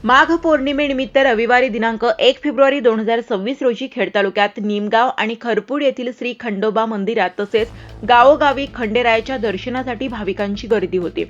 माघ पौर्णिमेनिमित्त रविवारी दिनांक 1 फेब्रुवारी 2026 रोजी खेड तालुक्यात निमगाव आणि खरपूड येथील श्री खंडोबा मंदिरात तसेच गावोगावी खंडेरायाच्या दर्शनासाठी भाविकांची गर्दी होती।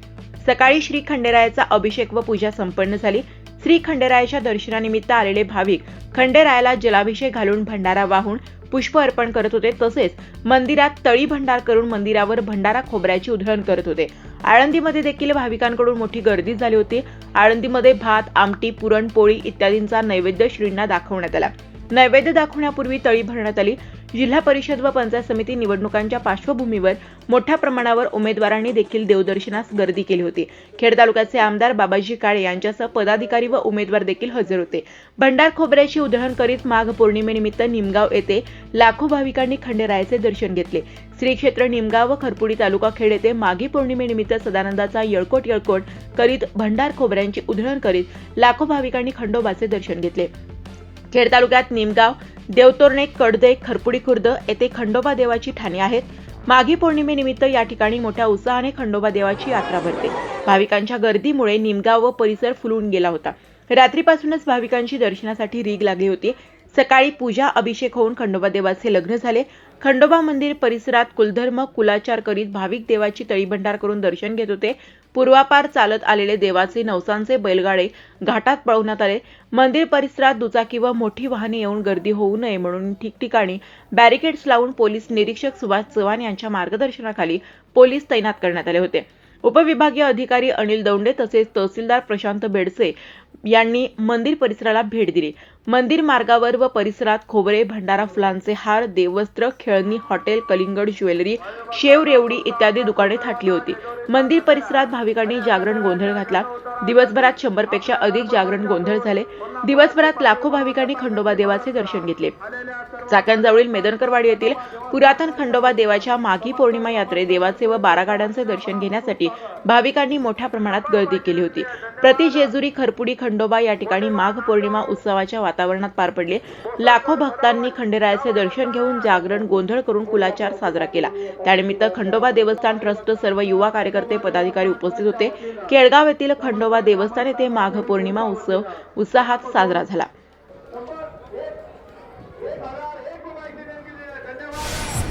सकाळी श्री खंडेरायाचा अभिषेक व पूजा संपन्न झाली। श्री खंडेरायाच्या दर्शनानिमित्त आलेले भाविक खंडेरायाला जलाभिषेक घालून भंडारा वाहून पुष्प अर्पण करत होते। तसेच मंदिरात तळी भंडार करून मंदिरावर भंडारा खोबऱ्याची उधळण करत होते। आळंदीमध्ये देखील भाविकांकडून मोठी गर्दी झाली होती। आळंदीमध्ये भात, आमटी, पुरणपोळी इत्यादींचा नैवेद्य श्रींना दाखवण्यात आला। नैवेद्य दाखवण्यापूर्वी तळी भरण्यात आली। जिल्हा परिषद व पंचायत समिती निवडणुकांच्या पार्श्वभूमीवर मोठ्या प्रमाणावर उमेदवारांनी देखील देवदर्शनास गर्दी केली होती। खेड तालुक्याचे आमदार बाबाजी काळे यांच्यासह पदाधिकारी व उमेदवार देखील हजर होते। भंडार खोबऱ्याची उधळण करीत माघ पौर्णिमेनिमित्त निमगाव येथे लाखो भाविकांनी खंडेरायाचे दर्शन घेतले। श्री क्षेत्र निमगाव व खरपुडी तालुका खेड येथे माघी पौर्णिमेनिमित्त सदानंदाचा येळकोट करीत भंडार खोबऱ्यांची उधळण करीत लाखो भाविकांनी खंडोबाचे दर्शन घेतले। खेड तालुक्यात निमगाव, देवतोरणे, कडदे, खरपुडी खुर्द येथे खंडोबा देवाची ठाणे आहेत। माघी पौर्णिमेनिमित्त या ठिकाणी मोठ्या उत्साहाने खंडोबा देवाची यात्रा भरते। भाविकांच्या गर्दीमुळे निमगाव व परिसर फुलून गेला होता। रात्रीपासूनच भाविकांची दर्शनासाठी रीघ लागली होती। सकाळी पूजा अभिषेक होऊन खंडोबा देवाचे लग्न झाले। खंडोबा मंदिर परिसरात कुलधर्म कुलाचार करीत भाविक देवाची तळीभंडार करून दर्शन घेत होते। पूर्वापार चालत आलेले देवाचे नवसांचे बैलगाडे घाटात पळवण्यात आले। मंदिर परिसरात दुचाकी व मोठी वाहने येऊन गर्दी होऊ नये म्हणून ठिकठिकाणी बॅरिकेड्स लावून पोलीस निरीक्षक सुभाष चव्हाण यांच्या मार्गदर्शनाखाली पोलीस तैनात करण्यात आले होते। उपविभागीय अधिकारी अनिल दौंडे तसेच तहसीलदार प्रशांत बेडसे यांनी मंदिर परिसराला भेट दिली। मंदिर मार्गावर व परिसरात खोबरे, भंडारा, फुलांचे हार, देववस्त्र, खेळणी, हॉटेल, कलिंगड, ज्वेलरी, शेव, रेवडी इत्यादी दुकाने थाटली होती। मंदिर परिसरात भाविकांनी जागरण गोंधळ घातला। दिवसभरात 100 पेक्षा अधिक जागरण गोंधळ झाले। दिवसभरात लाखो भाविकांनी खंडोबा देवाचे दर्शन घेतले। चाकणजवळील मेदनकरवाडी येथील पुरातन खंडोबा देवाच्या माघी पौर्णिमा यात्रे देवाचे व 12 गाड्यांचे दर्शन घेण्यासाठी भाविकांनी मोठ्या प्रमाणात गर्दी केली होती। प्रति जेजुरी खरपुडी खंडोबा या ठिकाणी माघ पौर्णिमा उत्सवाच्या वातावरणात पार पडले। लाखो भक्तांनी खंडेरायाचे दर्शन घेऊन जागरण गोंधळ करून कुलाचार साजरा केला। त्यानिमित्त खंडोबा देवस्थान ट्रस्ट सर्व युवा कार्यकर्ते पदाधिकारी उपस्थित होते। केळगाव येथील खंडोबा देवस्थान येथे माघ पौर्णिमा उत्सव उत्साहात साजरा झाला।